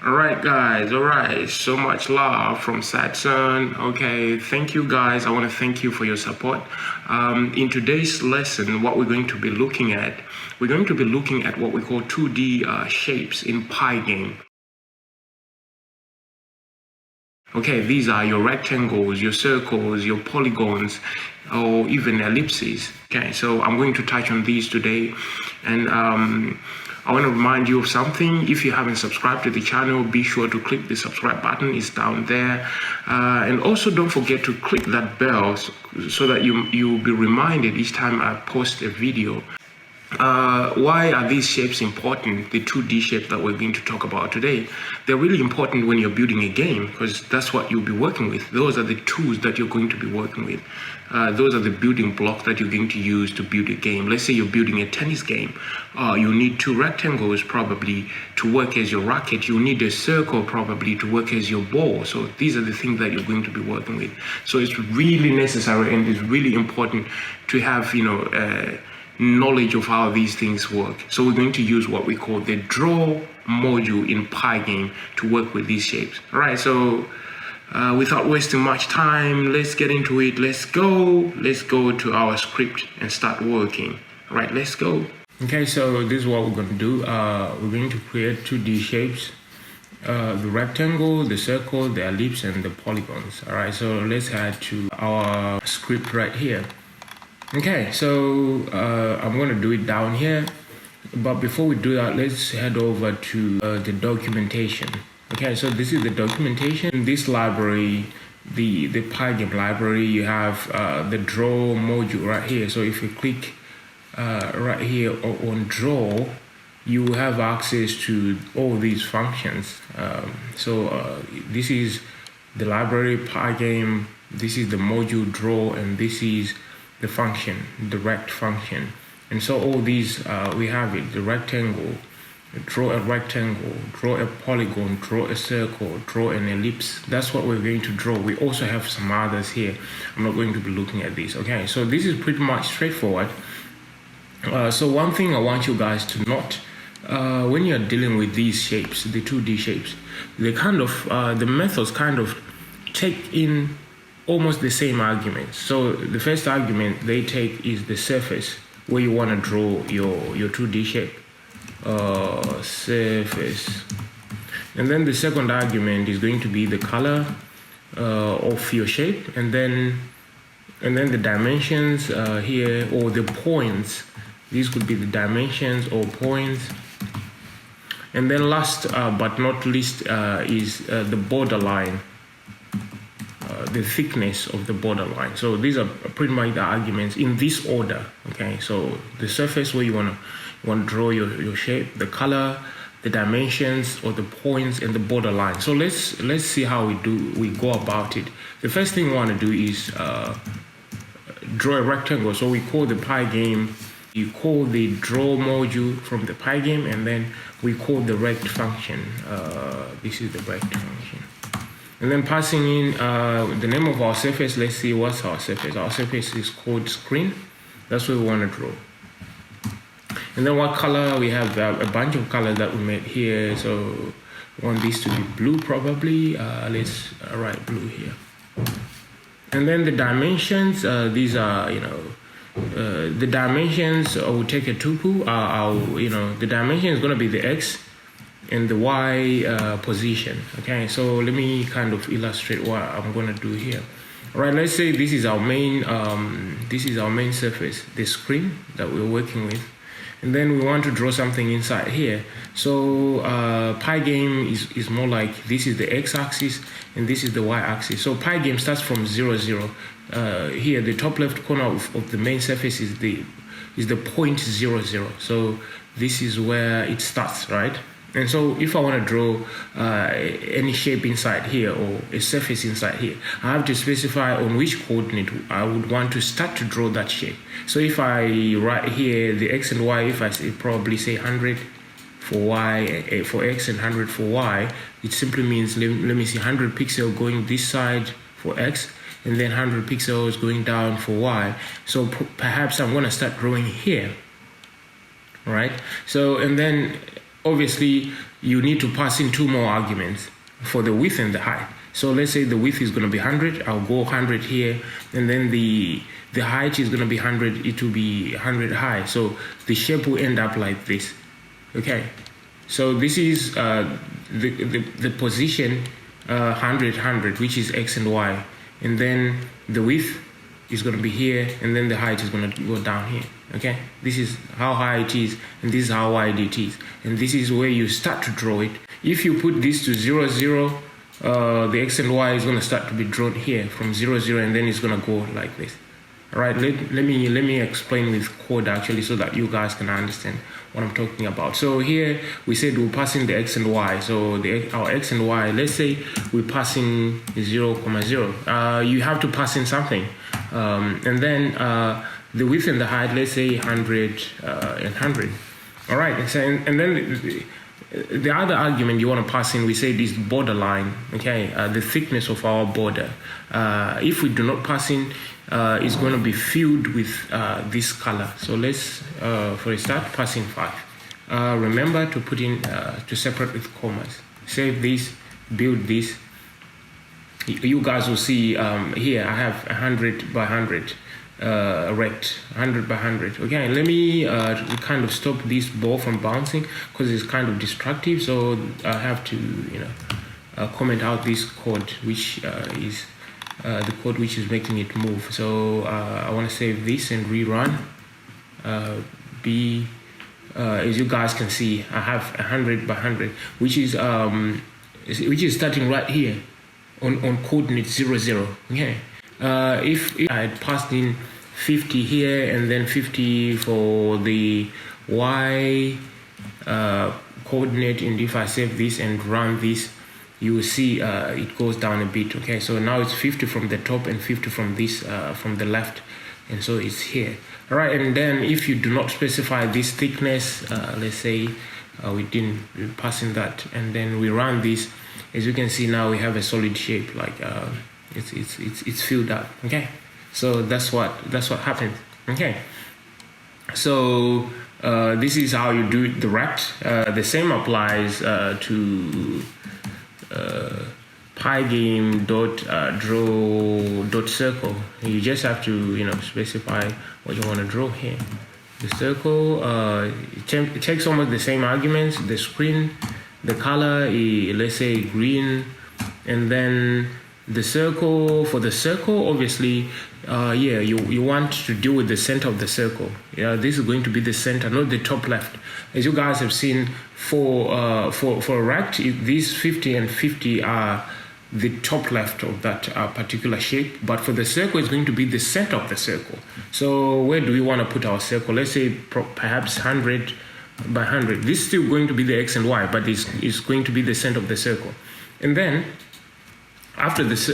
Alright guys, alright, so much love from Saturn. Okay, thank you guys. I want to thank you for your support. In today's lesson, what we're going to be looking at, we're going to be looking at what we call 2D shapes in Pygame. Okay, these are your rectangles, your circles, your polygons, or even ellipses. Okay, so I'm going to touch on these today, and I want to remind you of something. If you haven't subscribed to the channel, be sure to click the subscribe button. It's down there, and also don't forget to click that bell so that you'll be reminded each time I post a video. Why are these shapes important? The 2D shapes that we're going to talk about today, they're really important when you're building a game, because that's what you'll be working with. Those are the tools that you're going to be working with. Those are the building blocks that you're going to use to build a game. Let's say you're building a tennis game. You need two rectangles probably to work as your racket. You need a circle probably to work as your ball. So these are the things that you're going to be working with. So it's really necessary and it's really important to have, knowledge of how these things work. So we're going to use what we call the draw module in Pygame to work with these shapes. All right, so without wasting much time, let's get into it. Let's go to our script and start working. All right, let's go. Okay, so this is what we're going to do. We're going to create 2D shapes, the rectangle, the circle, the ellipse, and the polygons. All right, so let's head to our script right here. Okay, so I'm going to do it down here, but before we do that, let's head over to the documentation. Okay, so this is the documentation. In this library, the Pygame library, you have the draw module right here. So if you click right here on draw, you have access to all these functions. This is the library Pygame, this is the module draw, and this is the function, the rect function. And so all these, we have it, the rectangle, draw a rectangle, draw a polygon, draw a circle, draw an ellipse. That's what we're going to draw. We also have some others here. I'm not going to be looking at these. Okay, so this is pretty much straightforward. So one thing I want you guys to note, when you're dealing with these shapes, the 2D shapes, they kind of, the methods kind of take in almost the same arguments. So the first argument they take is the surface, where you want to draw your 2D shape, surface. And then the second argument is going to be the color of your shape, and then the dimensions here, or the points. These could be the dimensions or points. And then last but not least is the borderline, the thickness of the borderline. So these are pretty much the arguments in this order. Okay, so the surface where you want to draw your shape, the color, the dimensions or the points, and the borderline. So let's see how we go about it. The first thing we want to do is draw a rectangle. So we call the Pygame, you call the draw module from the Pygame, and then we call the rect function. This is the rect function. And then passing in the name of our surface. Let's see what's our surface. Our surface is called screen. That's what we want to draw. And then what color? We have a bunch of colors that we made here. So we want this to be blue probably. Let's write blue here. And then the dimensions. These are, the dimensions. I will take a tuple. The dimension is going to be the x and the y position. Okay, so let me kind of illustrate what I'm going to do here. All right, let's say this is our main surface, the screen that we're working with, and then we want to draw something inside here. So Pygame is more like, this is the x-axis and this is the y-axis. So Pygame starts from 0, 0. Here the top left corner of the main surface is the point 0, 0. So this is where it starts, right? And so if I want to draw any shape inside here, or a surface inside here, I have to specify on which coordinate I would want to start to draw that shape. So if I write here the x and y, if I probably say 100 for y, for x, and 100 for y, it simply means, let me see, 100 pixels going this side for x, and then 100 pixels going down for y. So perhaps I'm going to start drawing here, right? So, and then obviously you need to pass in 2 more arguments for the width and the height. So let's say the width is going to be 100. I'll go 100 here, and then the height is going to be 100. It will be 100 high. So the shape will end up like this. Okay. So this is the position 100, 100, which is x and y, and then the width is going to be here, and then the height is going to go down here. Okay, this is how high it is, and this is how wide it is, and this is where you start to draw it. If you put this to 0, 0, the x and y is going to start to be drawn here from 0, 0, and then it's going to go like this. All right, let me explain with code actually, so that you guys can understand what I'm talking about. So here we said we'll pass in the x and y. So our x and y, let's say we pass in 0, 0. You have to pass in something, and then the width and the height, let's say 100 and 100. All right, so, and then the other argument you want to pass in, we say this borderline, okay, the thickness of our border. If we do not pass in, it's going to be filled with this color. So let's, for a start, pass in 5. Remember to put in, to separate with commas. Save this, build this. You guys will see here I have 100 by 100 rect, 100 by 100. Okay, let me kind of stop this ball from bouncing because it's kind of destructive. So I have to, comment out this code, which is the code which is making it move. So I want to save this and rerun. As you guys can see, I have 100 by 100, which is starting right here on coordinate 0, 0. Okay. If I had passed in 50 here and then 50 for the y coordinate, and if I save this and run this, you will see it goes down a bit. Okay, so now it's 50 from the top and 50 from this from the left, and so it's here. All right, and then if you do not specify this thickness, let's say we didn't pass in that, and then we run this, as you can see now we have a solid shape, like it's filled up. Okay, so that's what happens. Okay, so this is how you do the rect. The same applies to pygame.draw.circle. You just have to specify what you want to draw here. The circle, it takes almost the same arguments. The screen, the color, let's say green, and then the circle. For the circle, obviously, you want to deal with the center of the circle. This is going to be the center, not the top left. As you guys have seen, for a rect, these 50 and 50 are the top left of that particular shape, but for the circle, it's going to be the center of the circle. So where do we want to put our circle? Let's say perhaps 100 by 100. This is still going to be the x and y, but it's going to be the center of the circle. And then after this,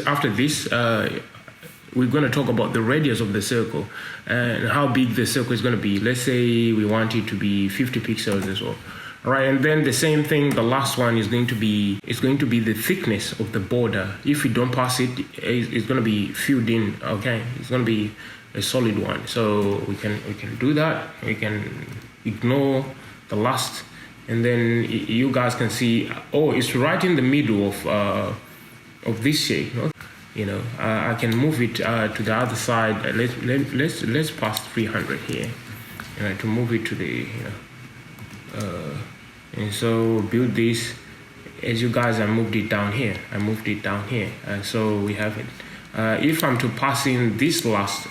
we're going to talk about the radius of the circle and how big the circle is going to be. Let's say we want it to be 50 pixels as well. All right, and then the same thing, the last one is going to be the thickness of the border. If we don't pass it, it's going to be filled in. Okay, it's going to be a solid one. So we can do that. We can ignore the last, and then you guys can see, it's right in the middle of this shape. I can move it to the other side. Let's pass 300 here, to move it to the and so build this. As you guys, I moved it down here. And so we have it. If I'm to pass in this last,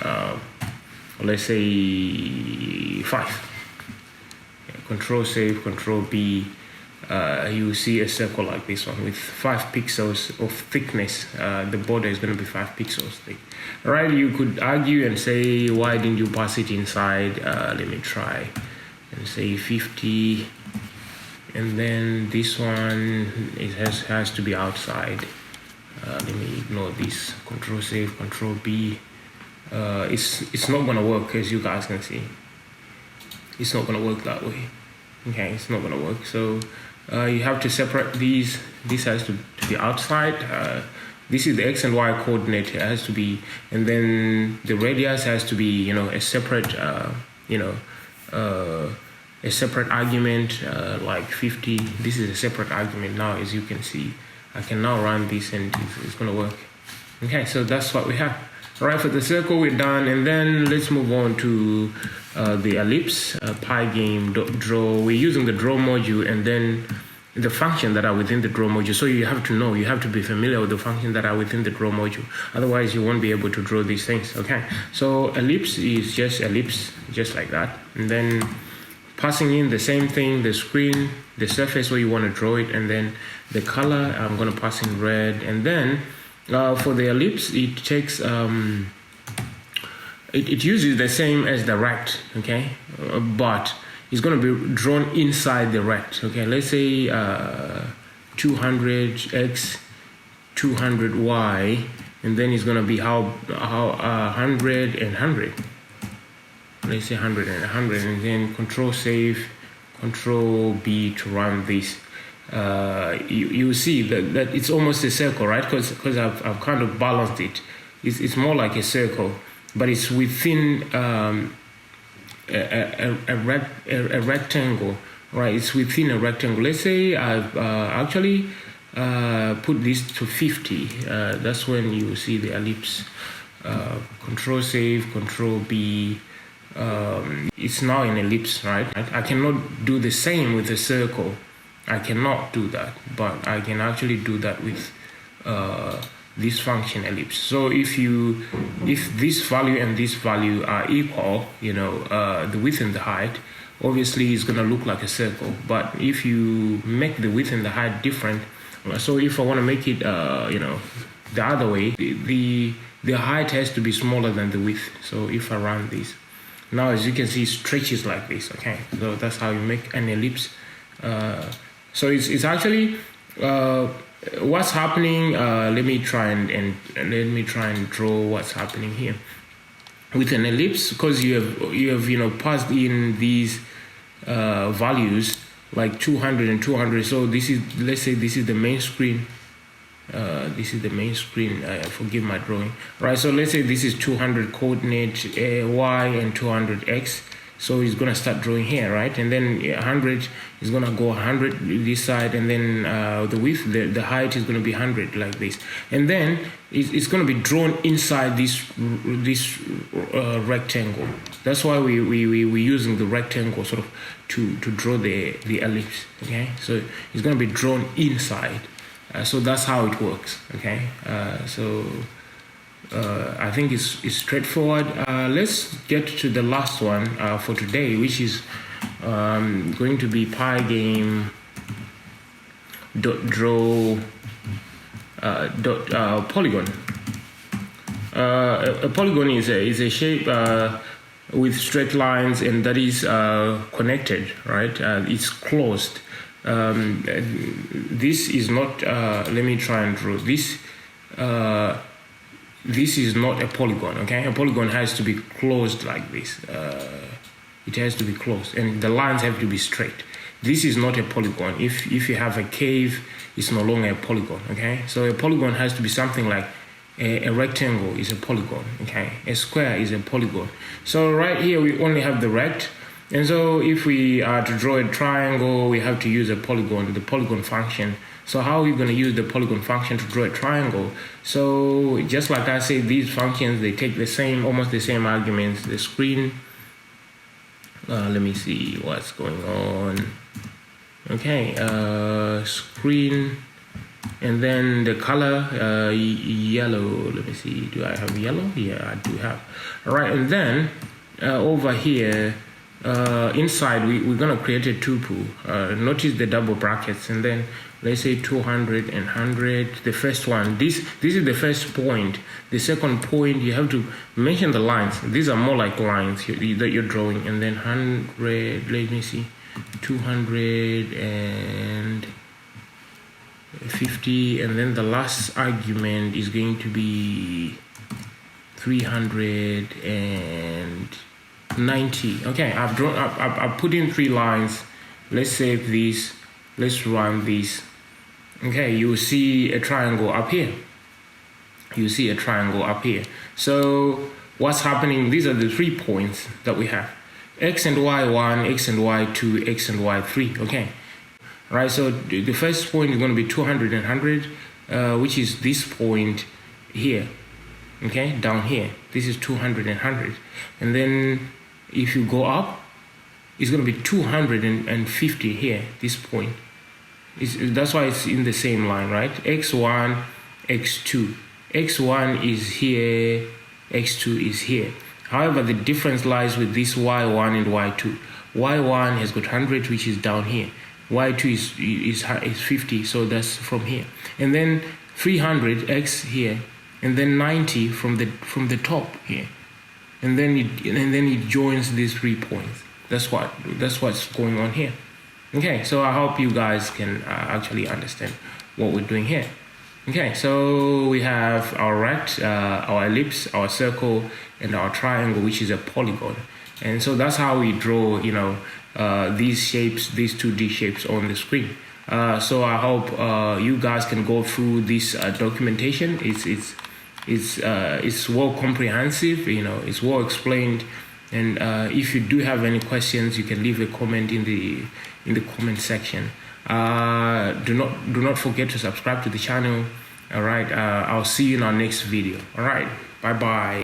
let's say 5. Control save, Control B. You see a circle like this one with 5 pixels of thickness. The border is going to be 5 pixels thick. All right, you could argue and say, why didn't you pass it inside? Let me try and say 50. And then this one, it has to be outside. Let me ignore this. Control save, Control B. It's not going to work, as you guys can see. It's not going to work that way. Okay, it's not going to work. So you have to separate these. This has to be outside. This is the x and y coordinate. It has to be, and then the radius has to be, a separate, a separate argument like 50. This is a separate argument now. As you can see, I can now run this and it's going to work. Okay, so that's what we have. All right, for the circle we're done, and then let's move on to the ellipse, pygame.draw. We're using the draw module and then the function that are within the draw module. So you have to be familiar with the function that are within the draw module. Otherwise, you won't be able to draw these things. Okay, so ellipse is just ellipse, just like that, and then passing in the same thing, the screen, the surface where you want to draw it, and then the color. I'm going to pass in red, and then for the ellipse, it takes it uses the same as the rect, okay, but it's going to be drawn inside the rect. Okay, let's say 200x, 200y, and then it's going to be how 100 and 100. Let's say 100 and 100, and then Control Save, Control B to run this. You see that it's almost a circle, right? Because I've kind of balanced it. It's more like a circle, but it's within a rectangle, right? It's within a rectangle. Let's say I've actually put this to 50. That's when you see the ellipse. Control Save, Control B. It's now an ellipse, right? I cannot do the same with a circle. I cannot do that, but I can actually do that with this function ellipse. So if this value and this value are equal, you know, the width and the height, obviously it's gonna look like a circle. But if you make the width and the height different, so if I want to make it, you know, the other way, the height has to be smaller than the width. So if I run this, now as you can see, it stretches like this. Okay, so that's how you make an ellipse. So it's actually what's happening. Let me try and draw what's happening here with an ellipse, because you have you know passed in these values like 200 and 200. So this is, let's say this is the main screen. This is the main screen. Forgive my drawing. Right. So let's say this is 200 coordinate y and 200x. So it's gonna start drawing here, right? And then 100 is gonna go 100 this side, and then the width, the height is gonna be 100 like this, and then it's gonna be drawn inside this rectangle. That's why we're using the rectangle sort of to draw the ellipse. Okay, so it's gonna be drawn inside. So that's how it works. Okay, I think it's straightforward. Let's get to the last one for today, which is going to be pygame.draw polygon. A polygon is a shape with straight lines, and that is connected, right? It's closed. This is not. Let me try and draw this. This is not a polygon, okay? A polygon has to be closed like this. It has to be closed, and the lines have to be straight. This is not a polygon. If you have a cave, it's no longer a polygon, okay? So a polygon has to be something like a rectangle is a polygon, okay? A square is a polygon. So right here, we only have the rect. And so if we are to draw a triangle, we have to use a polygon, the polygon function. So how are we going to use the polygon function to draw a triangle? So just like I said, these functions, they take the same, almost the same arguments. The screen, let me see what's going on. Okay, screen, and then the color, yellow. Let me see, do I have yellow? Yeah, I do have. All right, and then over here, inside we're going to create a tuple. Notice the double brackets, and then let's say 200 and 100. The first one, this is the first point. The second point, you have to mention the lines. These are more like lines that you're drawing. And then 100, let me see, 250, and then the last argument is going to be 390. Okay, I've put in 3 lines. Let's save these. Let's run this. Okay, you see a triangle up here. You see a triangle up here. So what's happening? These are the 3 points that we have. x and y1, x and y2, x and y3. Okay, all right, so the first point is going to be 200 and 100, which is this point here. Okay, down here, this is 200 and 100, and then if you go up, it's going to be 250 here, this point. That's why it's in the same line, right? x1, x2. x1 is here, x2 is here. However, the difference lies with this y1 and y2. y1 has got 100, which is down here. y2 is 50, so that's from here. And then 300 x here, and then 90 from the top here. And then it joins these 3 points. That's what's going on here. Okay, so I hope you guys can actually understand what we're doing here. Okay, so we have our rect, our ellipse, our circle, and our triangle, which is a polygon. And so that's how we draw, these shapes, these 2D shapes on the screen. So I hope you guys can go through this documentation. It's well comprehensive, it's well explained. And if you do have any questions, you can leave a comment in the comment section. Do not forget to subscribe to the channel. All right, I'll see you in our next video. All right, bye bye.